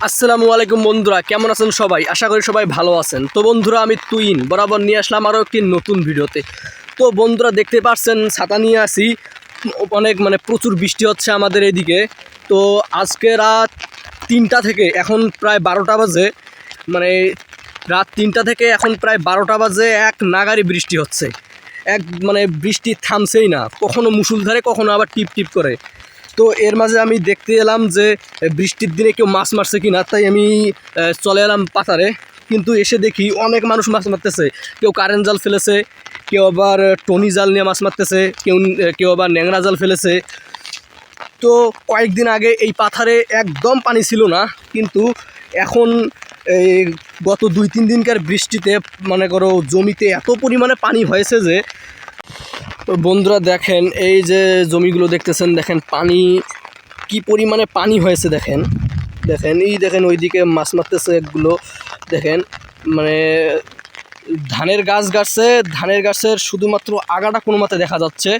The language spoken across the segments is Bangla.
আসসালামু আলাইকুম বন্ধুরা, কেমন আছেন সবাই? আশা করি সবাই ভালো আছেন। তো বন্ধুরা, আমি তুইন বরাবর নিয়ে আসলাম আরও একটি নতুন ভিডিওতে। তো বন্ধুরা, দেখতে পাচ্ছেন ছাতা নিয়ে আসি। অনেক প্রচুর বৃষ্টি হচ্ছে আমাদের এদিকে। তো আজকে রাত 3টা থেকে এখন প্রায় 12টা বাজে, মানে রাত 3টা থেকে এখন প্রায় 12টা বাজে এক নাগাড়ি বৃষ্টি হচ্ছে। বৃষ্টি থামছেই না, কখনো মুষলধারে কখনো আবার টিপ টিপ করে। তো এর মাঝে আমি দেখতে এলাম যে বৃষ্টির দিনে কেউ মাছ মারছে কিনা, তাই আমি চলে এলাম পাতারে। কিন্তু এসে দেখি অনেক মানুষ মাছ মারতেছে। কেউ কারেন্ট জাল ফেলেছে, কেউ আবার টনি জাল নিয়ে মাছ মারতেছে, কেউ আবার ন্যাংরা জাল ফেলেছে। তো কয়েকদিন আগে এই পাথারে একদম পানি ছিল না, কিন্তু এখন এই গত 2-3 দিনকার বৃষ্টিতে মনে করো জমিতে এত পরিমাণে পানি হয়েছে যে বন্ধুরা দেখেন, এই যে জমিগুলো দেখতেছেন, দেখেন পানি কি পরিমাণে পানি হয়েছে। দেখেন দেখেন এই দেখেন ওইদিকে মাছ মারতেছে একগুলো। দেখেন ধানের গাছ গাছছে, ধানের গাছের শুধুমাত্র আগাটা কোনো মতে দেখা যাচ্ছে,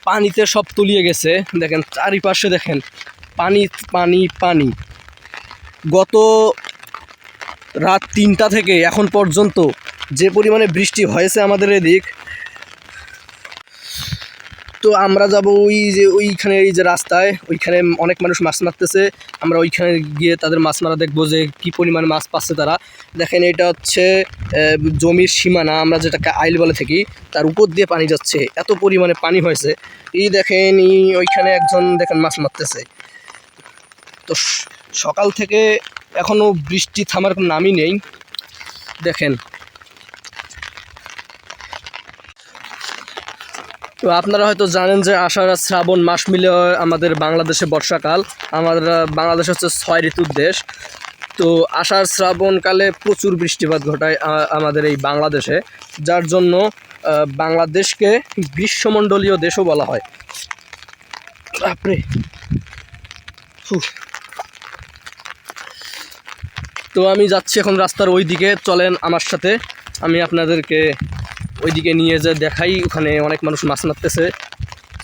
পানিতে সব তলিয়ে গেছে। দেখেন চারিপাশে দেখেন পানি পানি পানি। গত রাত 3টা থেকে এখন পর্যন্ত যে পরিমাণে বৃষ্টি হয়েছে আমাদের এদিক, তো আমরা যাব ওইখানে, এই যে রাস্তায় ওইখানে অনেক মানুষ মাছ মারতেছে। আমরা ওইখানে গিয়ে তাদের মাছ মারা দেখবো যে কী পরিমাণে মাছ পাচ্ছে তারা। দেখেন এটা হচ্ছে জমির সীমানা, আমরা যেটাকে আইল বলে থাকি, তার উপর দিয়ে পানি যাচ্ছে, এত পরিমাণে পানি হয়েছে। এই দেখেন ওইখানে একজন দেখেন মাছ মারতেছে। তো সকাল থেকে এখনও বৃষ্টি থামার কোনো নামই নেই। দেখেন, তো আপনারা হয়তো জানেন যে আষাঢ় আর শ্রাবণ মাস মিলে আমাদের বাংলাদেশে বর্ষাকাল। আমাদের বাংলাদেশ হচ্ছে 6 ঋতুর দেশ। তো আষাঢ় শ্রাবণকালে প্রচুর বৃষ্টিপাত ঘটায় আমাদের এই বাংলাদেশে, যার জন্য বাংলাদেশকে গ্রীষ্মমণ্ডলীয় দেশও বলা হয়। বাপরে, তো আমি যাচ্ছি এখন রাস্তার ওই দিকে, চলেন আমার সাথে, আমি আপনাদেরকে ওইদিকে নিয়ে যে দেখাই। ওখানে অনেক মানুষ মাছ মারতেছে,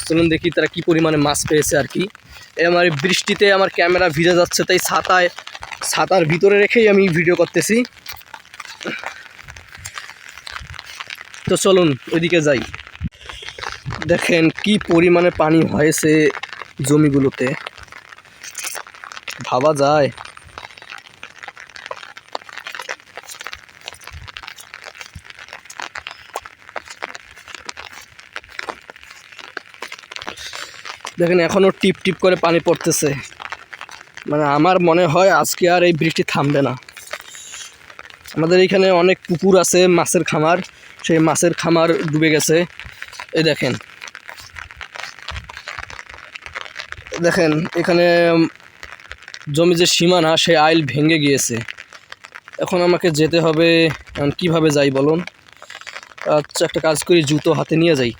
চলুন দেখি তারা কি পরিমাণে মাছ পেয়েছে আর কি। আমার বৃষ্টিতে আমার ক্যামেরা ভিজে যাচ্ছে, তাই ছাতার ভিতরে রেখেই আমি ভিডিও করতেছি। তো চলুন ওইদিকে যাই। দেখেন কি পরিমাণে পানি হয়েছে জমিগুলোতে, ভাবা যায়। দেখেন এখনো টিপ টিপ করে পানি পড়তেছে, আমার মনে হয় আজকে আর এই বৃষ্টি থামবে না। আমাদের এইখানে অনেক পুকুর আছে, মাছের খামার, সেই মাছের খামার ডুবে গেছে। এই দেখেন দেখেন এখানে জমি যে সীমানা, সেই আইল ভেঙে গিয়েছে। এখন আমাকে যেতে হবে, কিভাবে যাই বলুন? আচ্ছা, একটা কাজ করি, জুতো হাতে নিয়ে যাই।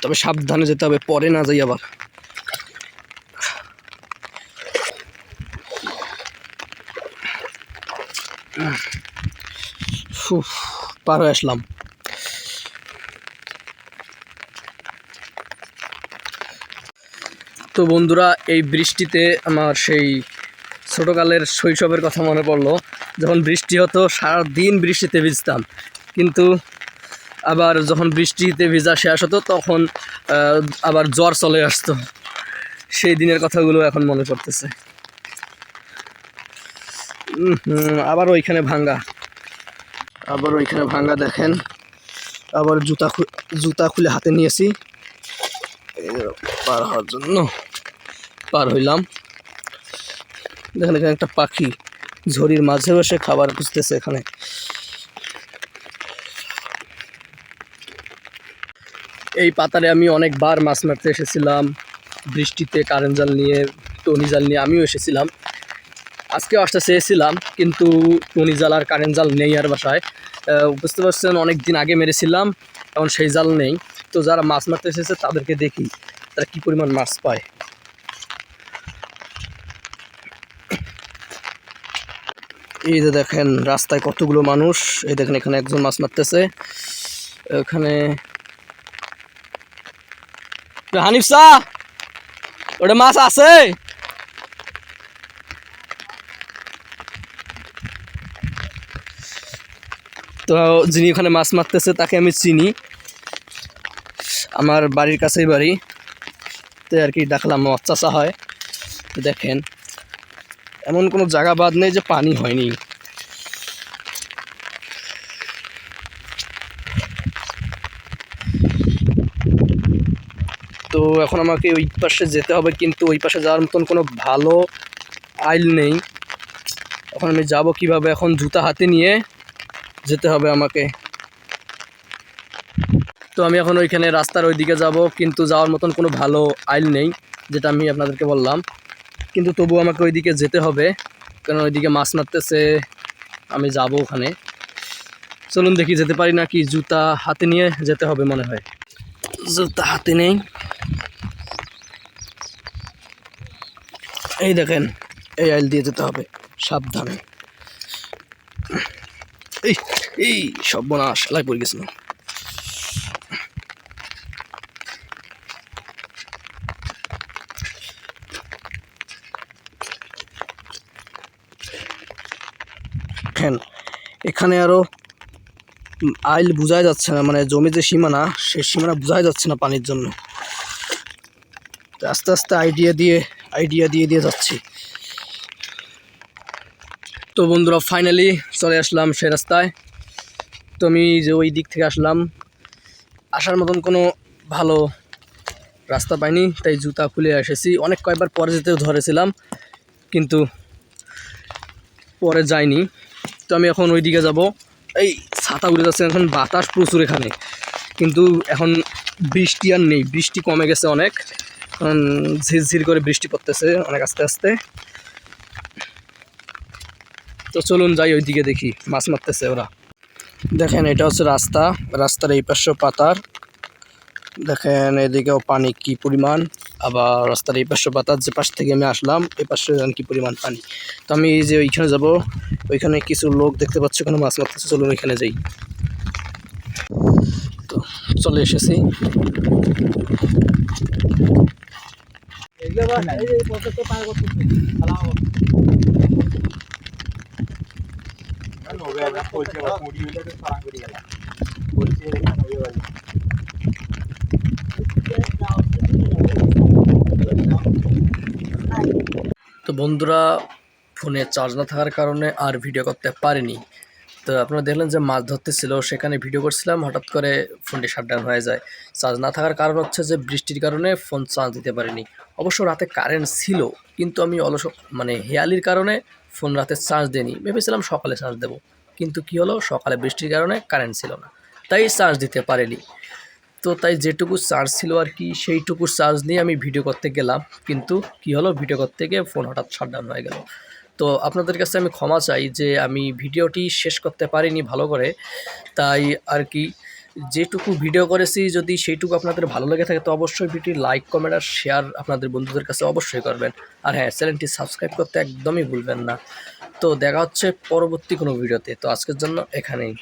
তবে সাবধানে যেতে হবে, পরে না যাই আবার। পার হয়ে আসলাম। তো বন্ধুরা, এই বৃষ্টিতে আমার সেই ছোটোকালের শৈশবের কথা মনে পড়লো। যখন বৃষ্টি হতো সারাদিন বৃষ্টিতে ভিজতাম, কিন্তু আবার যখন বৃষ্টিতে ভিজা শেষ হতো তখন আবার জ্বর চলে আসতো। সেই দিনের কথাগুলো এখন মনে পড়তেছে। আবার ওইখানে ভাঙ্গা, দেখেন আবার জুতা খুলে হাতে নিয়েছি পার হওয়ার জন্য। পার হইলাম। দেখেন এখানে একটা পাখি ঝড়ির মাঝে বসে খাবার খুঁজতেছে। এখানে এই পাতারে আমি অনেকবার মাছ মারতে এসেছিলাম, বৃষ্টিতে কারেন্ট জাল নিয়ে, টনি জাল নিয়ে আমিও এসেছিলাম। আজকে আসতে চেয়েছিলাম, কিন্তু টনি জাল আর কারেন্ট জাল নেই আর বাসায়। বুঝতে পারছেন, অনেক দিন আগে মেরেছিলাম, এখন সেই জাল নেই। তো যারা মাছ মারতে এসেছে তাদেরকে দেখি তারা কী পরিমাণ মাছ পায়। এই যে দেখেন রাস্তায় কতগুলো মানুষ, এই দেখেন এখানে একজন মাছ মারতেছে। এখানে হানিফ চা ওটা মাছ আছে? তো যিনি ওখানে মাছ মারতেছে তাকে আমি চিনি, আমার বাড়ির কাছেই বাড়ি, তো আর কি দেখলাম মাছ চাষা হয়। তো দেখেন এমন কোনো জায়গা বাদ নেই যে পানি হয়নি। তো এখন আমাকে ওই পাশে যেতে হবে, কিন্তু ওই পাশে যাওয়ার মতন কোনো ভালো আইল নেই। এখন আমি যাব কিভাবে? এখন জুতা হাতে নিয়ে যেতে হবে আমাকে। তো আমি এখন ওইখানে রাস্তার ওইদিকে যাব, কিন্তু যাওয়ার মতন কোনো ভালো আইল নেই, যেটা আমি আপনাদেরকে বললাম। কিন্তু তবু আমাকে ওইদিকে যেতে হবে, কারণ ওইদিকে মাছ মারতেছে, আমি যাব ওখানে। চলুন দেখি যেতে পারি নাকি। জুতা হাতে নিয়ে যেতে হবে মনে হয়। জুতা হাতে নেই, এই দেখেন এই আইল দিয়ে যেতে হবে, সাবধানে। এই এই সর্বনাশ, এলাই পড়ে গেছিল। এখানে আরো আইল বোঝাই যাচ্ছে না, মানে জমি যে সীমানা, সেই সীমানা বোঝাই যাচ্ছে না পানির জন্য। আস্তে আস্তে আইডিয়া দিয়ে যাচ্ছি। তো বন্ধুরা ফাইনালি চলে আসলাম সে রাস্তায়। তো আমি যে ওই দিক থেকে আসলাম, আসার মতন কোনো ভালো রাস্তা পাইনি, তাই জুতা খুলে এসেছি। অনেক কয়েকবার পরে যেতেও ধরেছিলাম, কিন্তু পরে যাইনি। তো আমি এখন ওই দিকে যাব। এই ছাতা উড়ে যাচ্ছে, এখন বাতাস প্রচুর এখানে, কিন্তু এখন বৃষ্টি আর নেই, বৃষ্টি কমে গেছে অনেক, কারণ ঝিরঝির করে বৃষ্টি পড়তেছে অনেক আস্তে আস্তে। তো চলুন যাই ওইদিকে, দেখি মাছ মারতেছে ওরা। দেখেন এটা হচ্ছে রাস্তা, রাস্তার এই পাশে পাতার, দেখেন এদিকেও পানি কি পরিমাণ। আবার রাস্তার এই পাশে পাতার, যে পাশ থেকে আমি আসলাম এই পাশে কি পরিমাণ পানি। তো আমি যে ওইখানে যাব, ওইখানে কিছু লোক দেখতে পাচ্ছি ওখানে মাছ মারতেছে, চলুন ওইখানে যাই। তো চলে এসেছি। তো বন্ধুরা ফোনে চার্জ না থাকার কারণে আর ভিডিও করতে পারিনি। তো আপনারা দেখলেন যে মাছ ধরতেছিল, সেখানে ভিডিও করছিলাম, হঠাৎ করে ফোনটি শাটডাউন হয়ে যায়। চার্জ না থাকার কারণ হচ্ছে যে বৃষ্টির কারণে ফোন চার্জ দিতে পারিনি। অবশ্য রাতে কারেন্ট ছিল, কিন্তু আমি মানে হেয়ালির কারণে ফোন রাতে চার্জ দিইনি, ভেবেছিলাম সকালে চার্জ দেবো। কিন্তু কি হলো, সকালে বৃষ্টির কারণে কারেন্ট ছিল না, তাই চার্জ দিতে পারিনি। তো তাই যেটুকু চার্জ ছিল আর কি, সেইটুকু চার্জ নিয়ে আমি ভিডিও করতে গেলাম, কিন্তু কি হলো, ভিডিও করতে গিয়ে ফোন হঠাৎ শাটডাউন হয়ে গেল। তো আপনাদের কাছে আমি ক্ষমা চাই যে আমি ভিডিওটি শেষ করতে পারিনি ভালো করে, তাই আর কি। যেটুকু ভিডিও করেছি যদি সেইটুকু আপনাদের ভালো লেগে থাকে, তো অবশ্যই ভিডিও লাইক কমেন্ট আর শেয়ার আপনাদের বন্ধুদের কাছে অবশ্যই করবেন। আর হ্যাঁ, চ্যানেলটি সাবস্ক্রাইব করতে একদমই ভুলবেন না। তো দেখা হচ্ছে পরবর্তী কোনো ভিডিওতে। তো আজকের জন্য এখানেই।